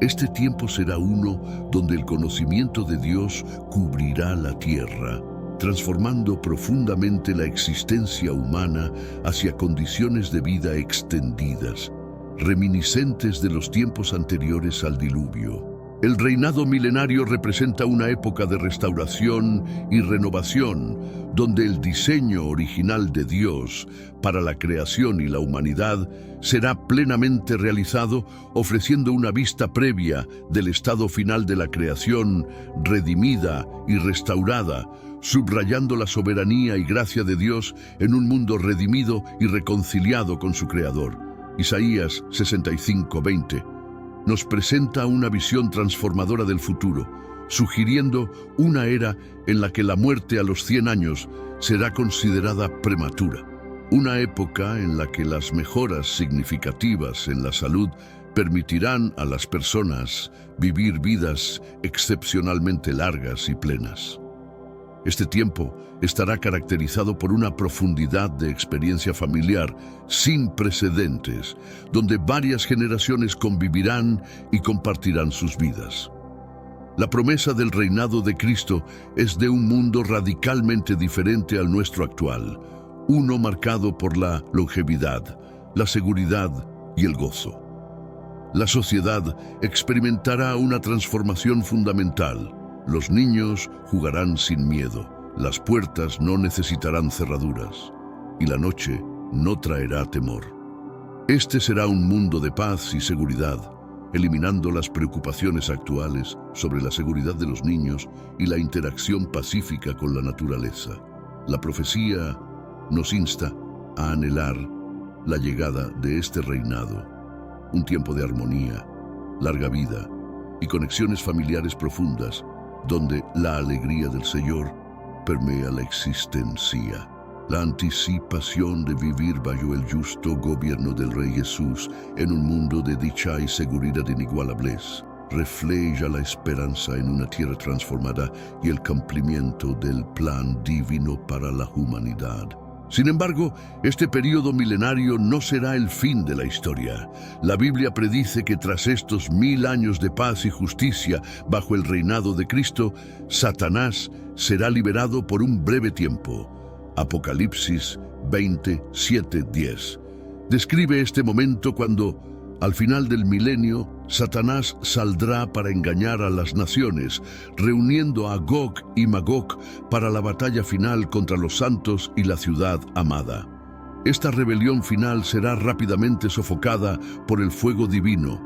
Este tiempo será uno donde el conocimiento de Dios cubrirá la tierra, transformando profundamente la existencia humana hacia condiciones de vida extendidas, reminiscentes de los tiempos anteriores al diluvio. El reinado milenario representa una época de restauración y renovación, donde el diseño original de Dios para la creación y la humanidad será plenamente realizado, ofreciendo una vista previa del estado final de la creación, redimida y restaurada, subrayando la soberanía y gracia de Dios en un mundo redimido y reconciliado con su Creador. Isaías 65:20 nos presenta una visión transformadora del futuro, sugiriendo una era en la que la muerte a los 100 años será considerada prematura. Una época en la que las mejoras significativas en la salud permitirán a las personas vivir vidas excepcionalmente largas y plenas. Este tiempo estará caracterizado por una profundidad de experiencia familiar sin precedentes, donde varias generaciones convivirán y compartirán sus vidas. La promesa del reinado de Cristo es de un mundo radicalmente diferente al nuestro actual, uno marcado por la longevidad, la seguridad y el gozo. La sociedad experimentará una transformación fundamental. Los niños jugarán sin miedo, las puertas no necesitarán cerraduras, y la noche no traerá temor. Este será un mundo de paz y seguridad, eliminando las preocupaciones actuales sobre la seguridad de los niños y la interacción pacífica con la naturaleza. La profecía nos insta a anhelar la llegada de este reinado, un tiempo de armonía, larga vida y conexiones familiares profundas, donde la alegría del Señor permea la existencia. La anticipación de vivir bajo el justo gobierno del Rey Jesús en un mundo de dicha y seguridad inigualables refleja la esperanza en una tierra transformada y el cumplimiento del plan divino para la humanidad. Sin embargo, este periodo milenario no será el fin de la historia. La Biblia predice que tras estos 1000 años de paz y justicia bajo el reinado de Cristo, Satanás será liberado por un breve tiempo. Apocalipsis 27:10 describe este momento cuando, al final del milenio, Satanás saldrá para engañar a las naciones, reuniendo a Gog y Magog para la batalla final contra los santos y la ciudad amada. Esta rebelión final será rápidamente sofocada por el fuego divino,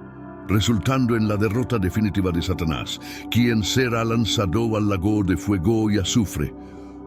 resultando en la derrota definitiva de Satanás, quien será lanzado al lago de fuego y azufre,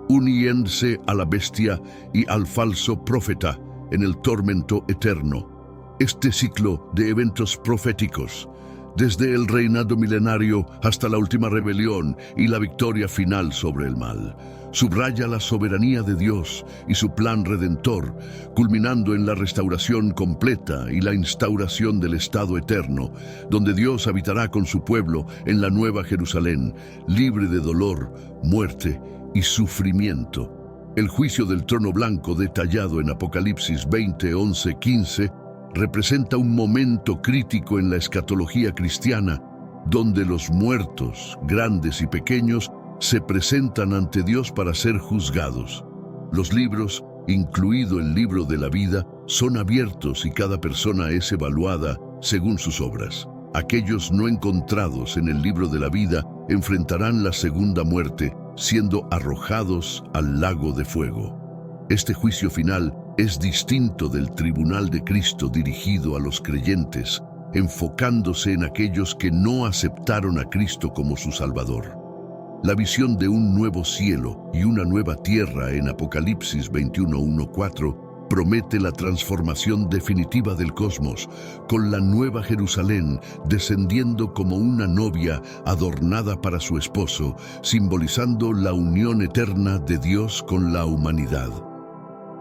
uniéndose a la bestia y al falso profeta en el tormento eterno. Este ciclo de eventos proféticos, desde el reinado milenario hasta la última rebelión y la victoria final sobre el mal, subraya la soberanía de Dios y su plan redentor, culminando en la restauración completa y la instauración del estado eterno, donde Dios habitará con su pueblo en la nueva Jerusalén, libre de dolor, muerte y sufrimiento. El juicio del trono blanco detallado en Apocalipsis 20, 11, 15 representa un momento crítico en la escatología cristiana, donde los muertos, grandes y pequeños, se presentan ante Dios para ser juzgados. Los libros, incluido el libro de la vida, son abiertos y cada persona es evaluada según sus obras. Aquellos no encontrados en el libro de la vida enfrentarán la segunda muerte, siendo arrojados al lago de fuego. Este juicio final es distinto del tribunal de Cristo dirigido a los creyentes, enfocándose en aquellos que no aceptaron a Cristo como su Salvador. La visión de un nuevo cielo y una nueva tierra en Apocalipsis 21:1-4 promete la transformación definitiva del cosmos, con la nueva Jerusalén descendiendo como una novia adornada para su esposo, simbolizando la unión eterna de Dios con la humanidad.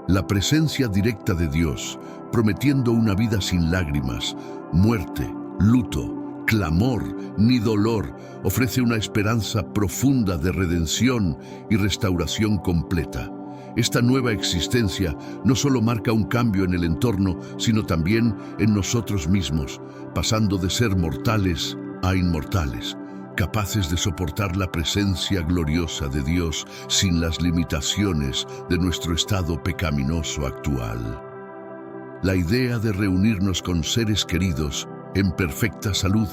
La presencia directa de Dios, prometiendo una vida sin lágrimas, muerte, luto, clamor ni dolor, ofrece una esperanza profunda de redención y restauración completa. Esta nueva existencia no solo marca un cambio en el entorno, sino también en nosotros mismos, pasando de ser mortales a inmortales, capaces de soportar la presencia gloriosa de Dios sin las limitaciones de nuestro estado pecaminoso actual. La idea de reunirnos con seres queridos en perfecta salud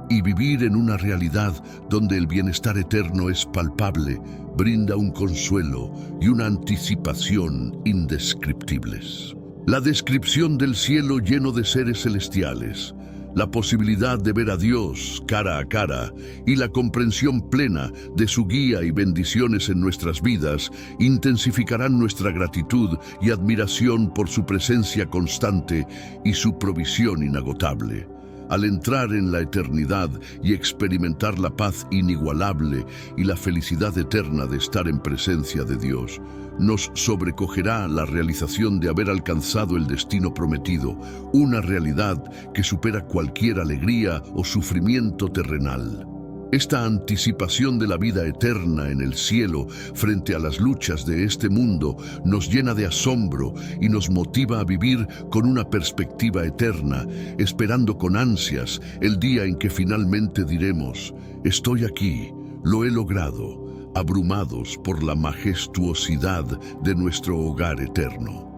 y vivir en una realidad donde el bienestar eterno es palpable, brinda un consuelo y una anticipación indescriptibles. La descripción del cielo lleno de seres celestiales, la posibilidad de ver a Dios cara a cara y la comprensión plena de su guía y bendiciones en nuestras vidas intensificarán nuestra gratitud y admiración por su presencia constante y su provisión inagotable. Al entrar en la eternidad y experimentar la paz inigualable y la felicidad eterna de estar en presencia de Dios, nos sobrecogerá la realización de haber alcanzado el destino prometido, una realidad que supera cualquier alegría o sufrimiento terrenal. Esta anticipación de la vida eterna en el cielo frente a las luchas de este mundo nos llena de asombro y nos motiva a vivir con una perspectiva eterna, esperando con ansias el día en que finalmente diremos: estoy aquí, lo he logrado, abrumados por la majestuosidad de nuestro hogar eterno.